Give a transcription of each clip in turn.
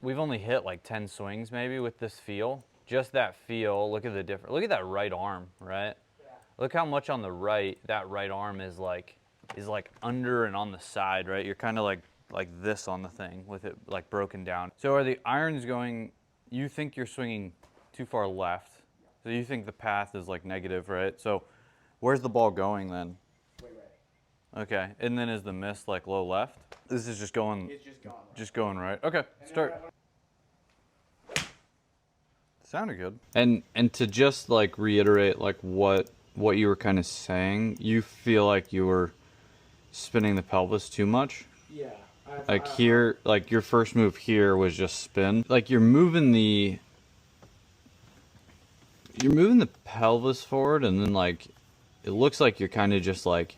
we've only hit like 10 swings maybe with this feel. Just that feel, look at the difference. Look at that right arm, right? Yeah. Look how much on the right, that right arm is like under and on the side, right? You're kind of like this on the thing with it like broken down. So are the irons going, you think you're swinging too far left. So you think the path is like negative, right? So where's the ball going then? Way right. Okay, and then is the miss like low left? This is just going, It's just gone right. just going right. Okay, And start. Sounded good. And to just like reiterate like what you were kind of saying, you feel like you were spinning the pelvis too much? Yeah. Like here, like your first move here was just spin. Like you're moving the pelvis forward, and then like it looks like you're kind of just like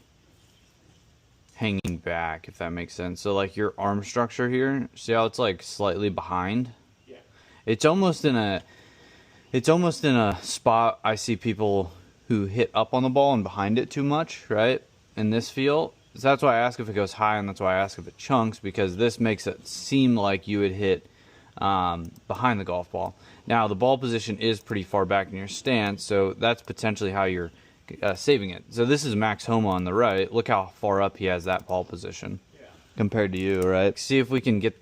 hanging back, if that makes sense. So like your arm structure here, see how it's like slightly behind? Yeah. It's almost in a spot I see people who hit up on the ball and behind it too much, right? In this feel. So that's why I ask if it goes high, and that's why I ask if it chunks, because this makes it seem like you would hit behind the golf ball. Now, the ball position is pretty far back in your stance, so that's potentially how you're saving it. So this is Max Homa on the right. Look how far up he has that ball position compared to you, right? See if we can get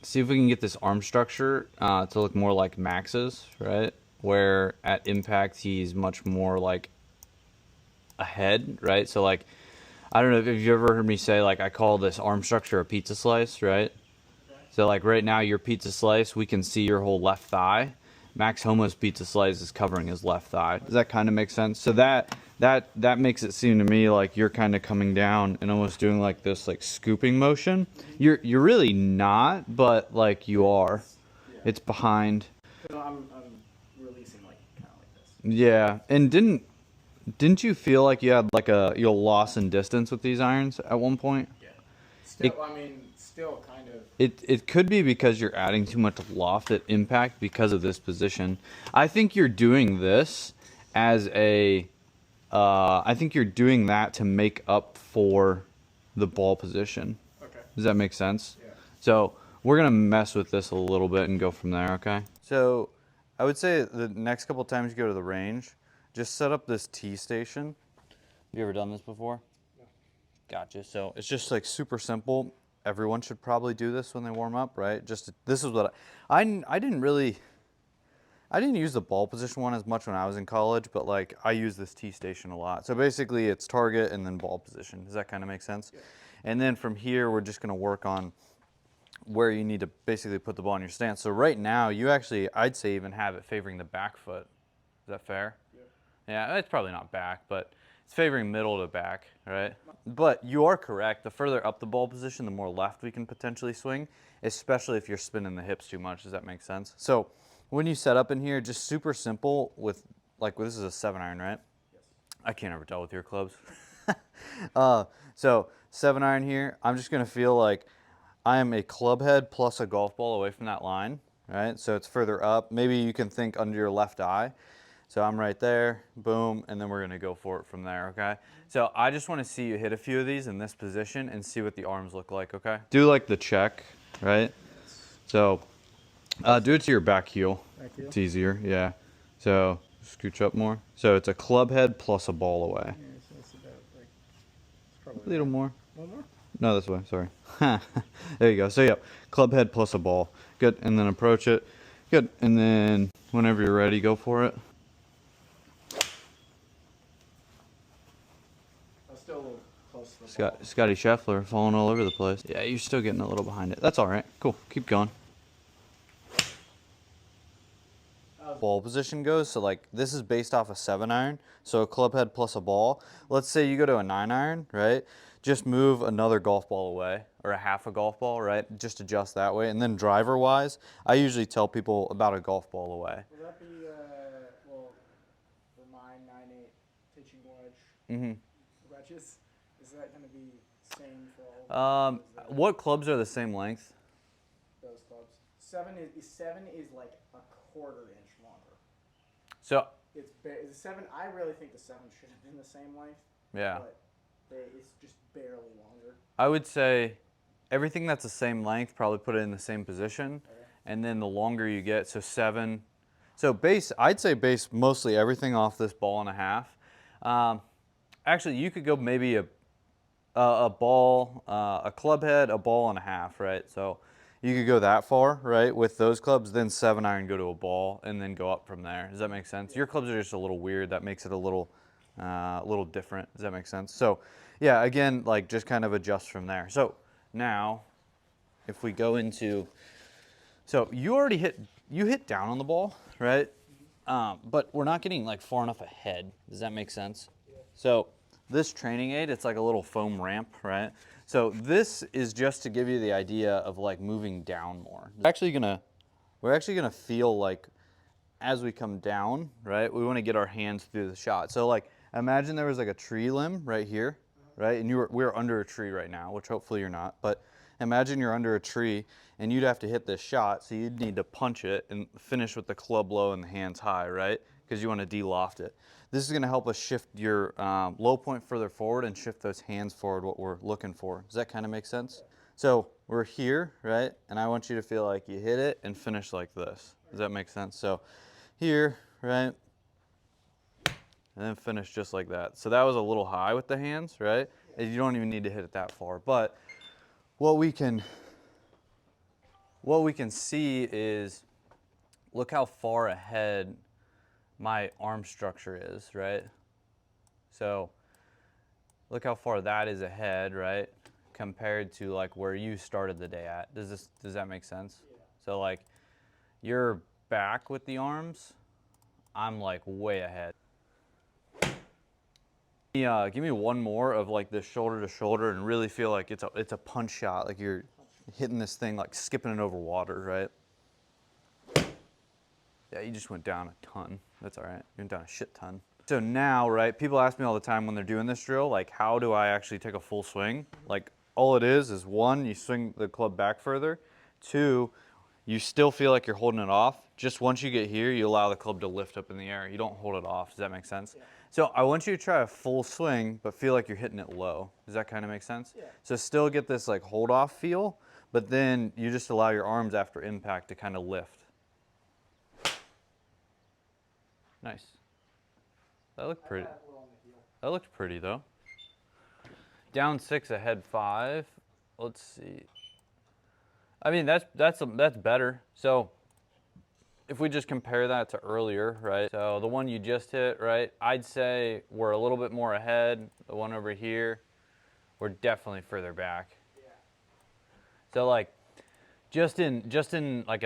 this arm structure to look more like Max's, right? Where at impact he's much more like ahead, right? So like, I don't know if you've ever heard me say like I call this arm structure a pizza slice, right? Okay. So like right now your pizza slice, we can see your whole left thigh. Max Homa's pizza slice is covering his left thigh. Does that kind of make sense? So that makes it seem to me like you're kind of coming down and almost doing like this like scooping motion. You're really not, but like you are. Yeah. It's behind. I'm releasing like kind of like this. Yeah, and didn't you feel like you had like your loss in distance with these irons at one point? Yeah. Still, still kind of. It could be because you're adding too much loft at impact because of this position. I think you're doing this as a. I think you're doing that to make up for the ball position. Okay. Does that make sense? Yeah. So we're gonna mess with this a little bit and go from there. Okay. So I would say the next couple times you go to the range, just set up this T station. Have you ever done this before? No. Gotcha. So it's just like super simple. Everyone should probably do this when they warm up, right? This is what I didn't use the ball position one as much when I was in college, but like I use this T station a lot. So basically it's target and then ball position. Does that kind of make sense? Yeah. And then from here, we're just going to work on where you need to basically put the ball in your stance. So right now, you actually, I'd say even have it favoring the back foot. Is that fair? Yeah, it's probably not back, but it's favoring middle to back, right? But you are correct. The further up the ball position, the more left we can potentially swing, especially if you're spinning the hips too much. Does that make sense? So when you set up in here, just super simple with, like, this is a 7-iron, right? Yes. I can't ever tell with your clubs. So 7-iron here, I'm just going to feel like I am a club head plus a golf ball away from that line, right? So it's further up. Maybe you can think under your left eye. So I'm right there, boom, and then we're gonna go for it from there, okay? So I just wanna see you hit a few of these in this position and see what the arms look like, okay? Do like the check, right? So do it to your back heel. Back heel? It's easier, yeah. So scooch up more. So it's a club head plus a ball away. Yeah, so it's about like, it's probably A little more. One more? No, this way, sorry. There you go. So yeah, club head plus a ball. Good, and then approach it. Good, and then whenever you're ready, go for it. Still a little close to the ball. Scotty Scheffler falling all over the place. Yeah, you're still getting a little behind it. That's all right. Cool. Keep going. Ball position goes, so like this is based off a 7-iron, so a club head plus a ball. Let's say you go to a 9-iron, right? Just move another golf ball away, or a half a golf ball, right? Just adjust that way. And then driver wise, I usually tell people about a golf ball away. Will that be, well, for my 9/8 pitching wedge, wedges, is that going to be same for all of them? What clubs are the same length? Those clubs. 7 is like a quarter inch longer. So It's 7. I really think the 7 should have been the same length. yeah. But it's just barely longer. I would say everything that's the same length, probably put it in the same position. Okay. and then the longer you get, so 7. So base, I'd say base mostly everything off this 1.5. Actually, you could go maybe a ball, a club head, a 1.5, right? So you could go that far, right, with those clubs, then 7-iron, go to a ball, and then go up from there. Does that make sense? Your clubs are just a little weird. That makes it a little different. Does that make sense? So yeah, again, like just kind of adjust from there. So now, if we go into, so you already hit down on the ball, right? But we're not getting like far enough ahead. Does that make sense? So this training aid, it's like a little foam ramp, right? So this is just to give you the idea of like moving down more. We're actually gonna feel like as we come down, right? We want to get our hands through the shot. So like imagine there was like a tree limb right here, right? And we're under a tree right now, which hopefully you're not, but imagine you're under a tree and you'd have to hit this shot, so you'd need to punch it and finish with the club low and the hands high, right? Because you want to de-loft it. This is going to help us shift your low point further forward and shift those hands forward, what we're looking for. Does that kind of make sense? So we're here, right? And I want you to feel like you hit it and finish like this. Does that make sense? So here, right? And then finish just like that. So that was a little high with the hands, right? And you don't even need to hit it that far. But what we can see is, look how far ahead my arm structure is, right? So look how far that is ahead, right? Compared to like where you started the day at. Does that make sense? Yeah. So like you're back with the arms, I'm like way ahead. Give me one more of like this shoulder to shoulder and really feel like it's a punch shot, like you're hitting this thing like skipping it over water, right? Yeah, you just went down a ton. That's all right. You went down a shit ton. So now, right, people ask me all the time when they're doing this drill, like, how do I actually take a full swing? Like, all it is 1, you swing the club back further. 2, you still feel like you're holding it off. Just once you get here, you allow the club to lift up in the air. You don't hold it off. Does that make sense? Yeah. So I want you to try a full swing, but feel like you're hitting it low. Does that kind of make sense? Yeah. So still get this like hold off feel, but then you just allow your arms after impact to kind of lift. Nice. That looked pretty. That looked pretty though. Down 6, ahead 5. Let's see. I mean, that's better. So if we just compare that to earlier, right? So the one you just hit, right? I'd say we're a little bit more ahead. The one over here, we're definitely further back. Yeah. So like, just in like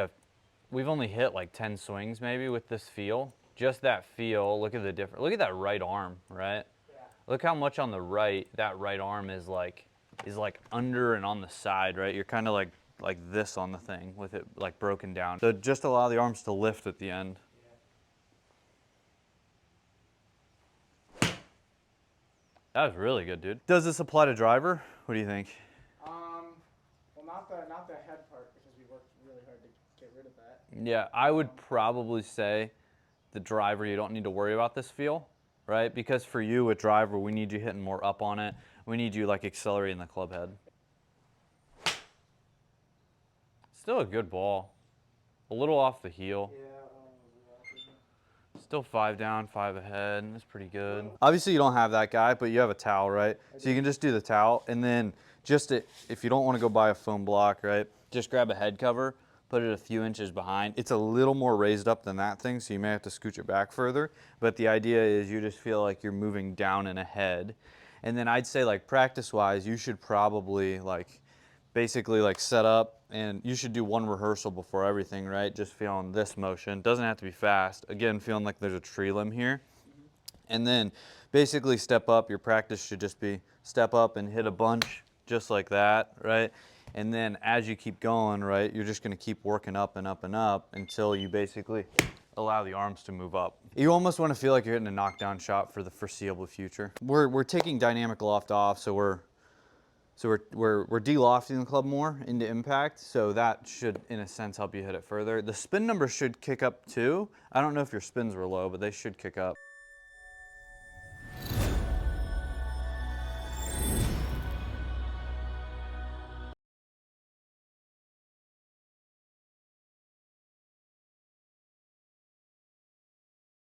we've only hit like 10 swings maybe with this feel. Just that feel. Look at the difference. Look at that right arm, right? Yeah. Look how much on the right that right arm is like under and on the side, right? You're kind of like this on the thing with it like broken down. So just allow the arms to lift at the end. Yeah. That was really good, dude. Does this apply to driver? What do you think? Well, not the head part, because we worked really hard to get rid of that. Yeah, I would probably say the driver, you don't need to worry about this feel, right? Because for you with driver, we need you hitting more up on it. We need you like accelerating the club head. Still a good ball. A little off the heel. Yeah, still 5 down, 5 ahead. That's pretty good. Obviously, you don't have that guy, but you have a towel, right? So you can just do the towel, and then if you don't want to go buy a foam block, right? Just grab a head cover, put it a few inches behind. It's a little more raised up than that thing, so you may have to scooch it back further. But the idea is you just feel like you're moving down and ahead. And then I'd say like practice-wise, you should probably like basically like set up, and you should do 1 rehearsal before everything, right? Just feeling this motion. Doesn't have to be fast. Again, feeling like there's a tree limb here. And then basically step up. Your practice should just be step up and hit a bunch just like that, right? And then as you keep going, right, you're just gonna keep working up and up and up until you basically allow the arms to move up. You almost wanna feel like you're hitting a knockdown shot for the foreseeable future. We're taking dynamic loft off, so we're de-lofting the club more into impact, so that should, in a sense, help you hit it further. The spin numbers should kick up too. I don't know if your spins were low, but they should kick up.